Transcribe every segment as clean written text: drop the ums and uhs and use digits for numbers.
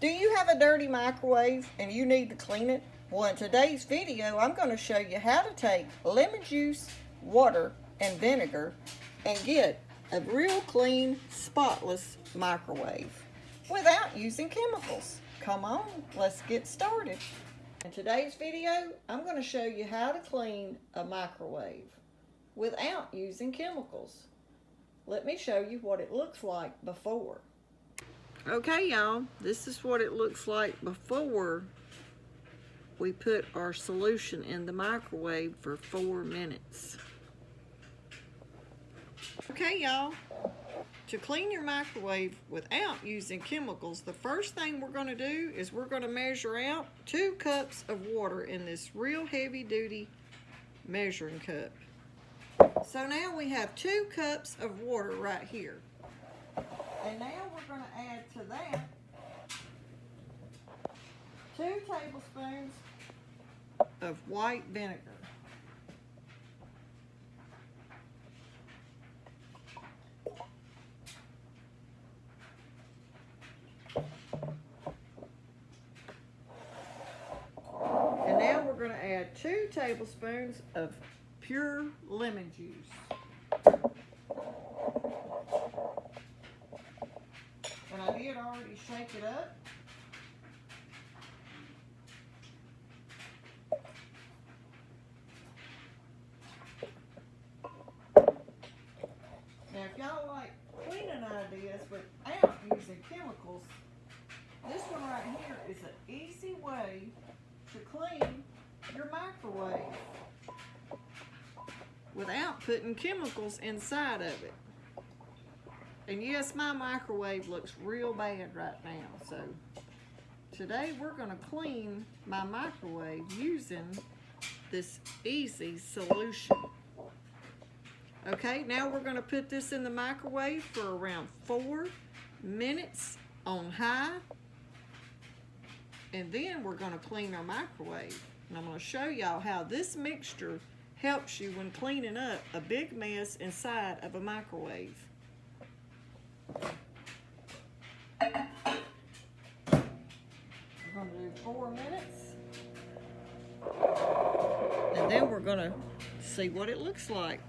Do you have a dirty microwave and you need to clean it? Well, in today's video, I'm going to show you how to take lemon juice, water, and vinegar and get a real clean, spotless microwave without using chemicals. Come on, let's get started. In today's video, I'm going to show you how to clean a microwave without using chemicals. Let me show you what it looks like before. Okay, y'all, this is what it looks like before we put our solution in the microwave for 4 minutes. Okay, y'all, to clean your microwave without using chemicals, the first thing we're going to do is we're going to measure out 2 cups of water in this real heavy-duty measuring cup. So now we have 2 cups of water right here. And now we're going to add to that 2 tablespoons of white vinegar. And now we're going to add 2 tablespoons of pure lemon juice. And I did already shake it up. Now if y'all like cleaning ideas without using chemicals, this one right here is an easy way to clean your microwave without putting chemicals inside of it. And yes, my microwave looks real bad right now, so today we're going to clean my microwave using this easy solution. Okay, now we're going to put this in the microwave for around 4 minutes on high, and then we're going to clean our microwave. And I'm going to show y'all how this mixture helps you when cleaning up a big mess inside of a microwave. We're going to do 4 minutes, and then we're going to see what it looks like.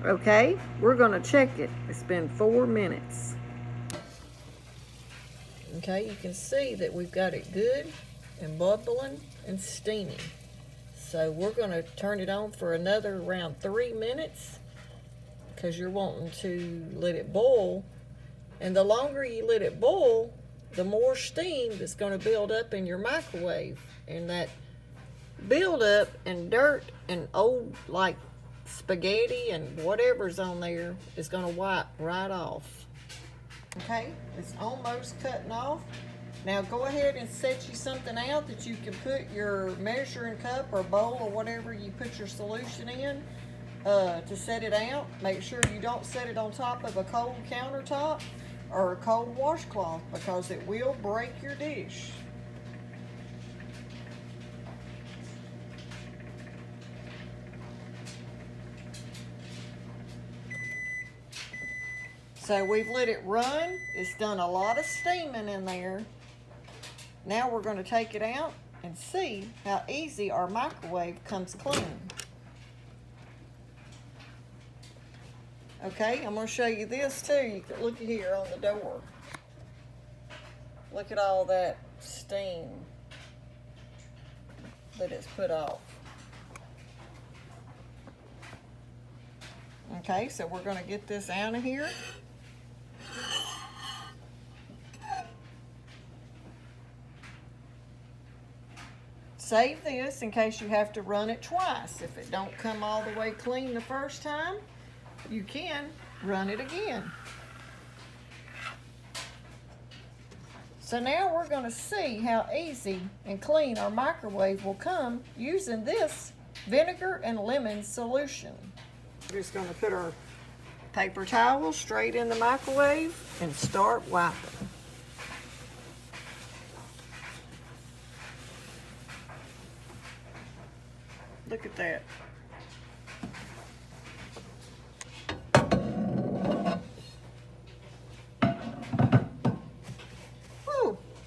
Okay, we're going to check it. It's been 4 minutes. Okay, you can see that we've got it good and bubbling and steaming. So we're going to turn it on for another around 3 minutes because you're wanting to let it boil. And the longer you let it boil, the more steam that's going to build up in your microwave. And that buildup and dirt and old like spaghetti and whatever's on there is going to wipe right off. Okay, it's almost cutting off. Now go ahead and set you something out that you can put your measuring cup or bowl or whatever you put your solution in to set it out. Make sure you don't set it on top of a cold countertop or a cold washcloth because it will break your dish. So we've let it run. It's done a lot of steaming in there. Now we're going to take it out and see how easy our microwave comes clean. Okay, I'm going to show you this too. You can look here on the door. Look at all that steam that it's put off. Okay, so we're going to get this out of here. Save this in case you have to run it twice. If it don't come all the way clean the first time, you can run it again. So now we're going to see how easy and clean our microwave will come using this vinegar and lemon solution. We're just going to put our paper towel straight in the microwave and start wiping. Look at that.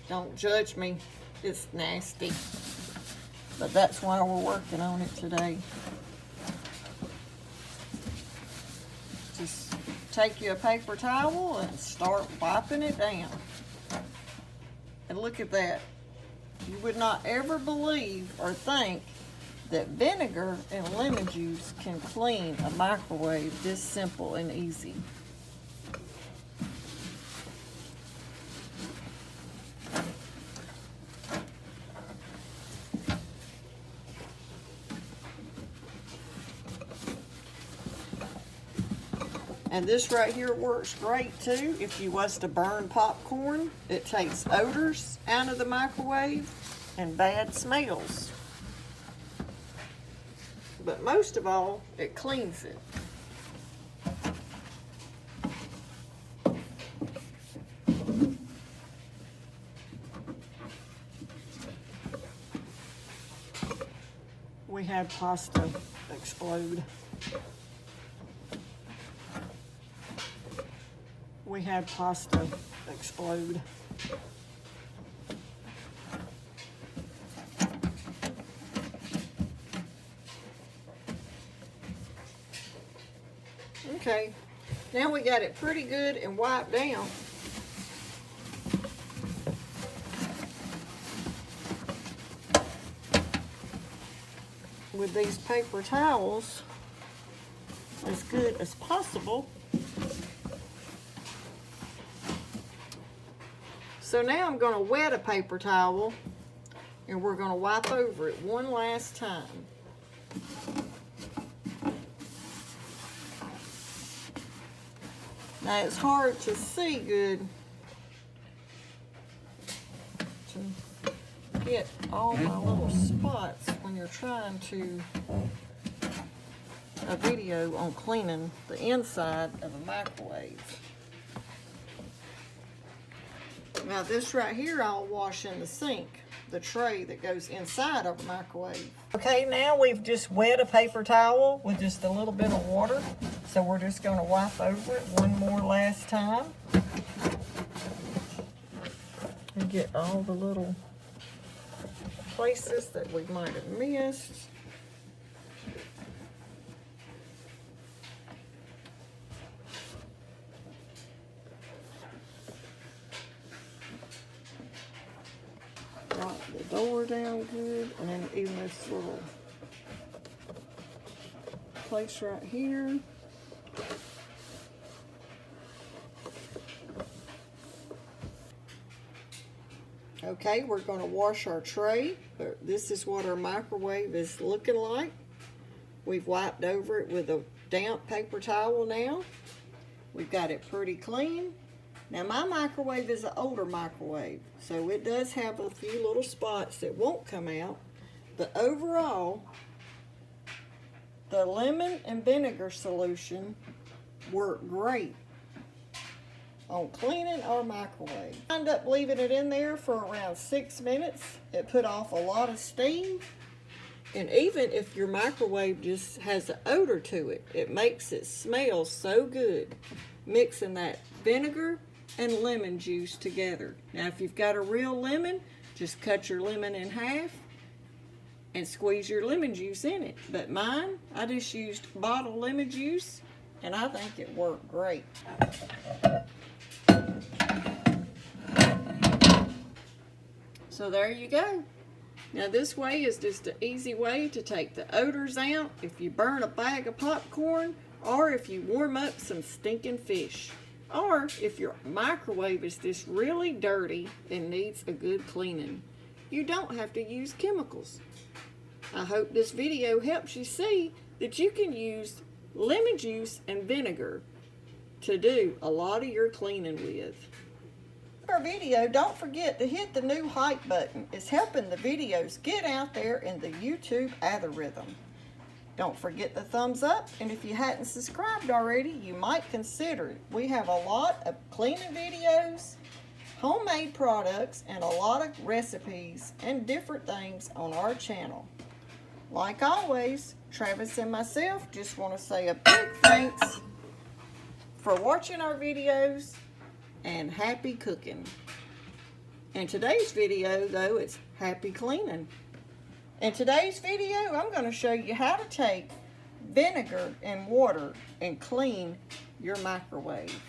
Don't judge me. It's nasty. But that's why we're working on it today. Just take you a paper towel and start wiping it down. And look at that. You would not ever believe or think that vinegar and lemon juice can clean a microwave this simple and easy. And this right here works great too if you was to burn popcorn. It takes odors out of the microwave and bad smells. But most of all, it cleans it. We had pasta explode. We had pasta explode. Okay, now we got it pretty good and wiped down. With these paper towels as good as possible. So now I'm going to wet a paper towel and we're going to wipe over it one last time. Now it's hard to see good to get all my little spots when you're trying to a video on cleaning the inside of a microwave. Now this right here I'll wash in the sink, the tray that goes inside of a microwave. Okay, now we've just wet a paper towel with just a little bit of water. So we're just going to wipe over it one more last time. And get all the little places that we might have missed. Wipe the door down good, and then even this little place right here. Okay, we're going to wash our tray. This is what our microwave is looking like. We've wiped over it with a damp paper towel now. We've got it pretty clean. Now my microwave is an older microwave, so it does have a few little spots that won't come out. But overall, the lemon and vinegar solution worked great on cleaning our microwave. I ended up leaving it in there for around 6 minutes. It put off a lot of steam. And even if your microwave just has an odor to it, it makes it smell so good. Mixing that vinegar and lemon juice together. Now if you've got a real lemon, just cut your lemon in half and squeeze your lemon juice in it. But mine, I just used bottled lemon juice and I think it worked great. So there you go. Now this way is just an easy way to take the odors out if you burn a bag of popcorn or if you warm up some stinking fish. Or if your microwave is just really dirty and needs a good cleaning. You don't have to use chemicals. I hope this video helps you see that you can use lemon juice and vinegar to do a lot of your cleaning with. Our video, don't forget to hit the new hype button. It's helping the videos get out there in the YouTube algorithm. Don't forget the thumbs up, and if you hadn't subscribed already, you might consider it. We have a lot of cleaning videos, homemade products, and a lot of recipes and different things on our channel. Like always, Travis and myself just want to say a big thanks for watching our videos and happy cooking. In today's video, though, it's happy cleaning. In today's video, I'm going to show you how to take vinegar and water and clean your microwave.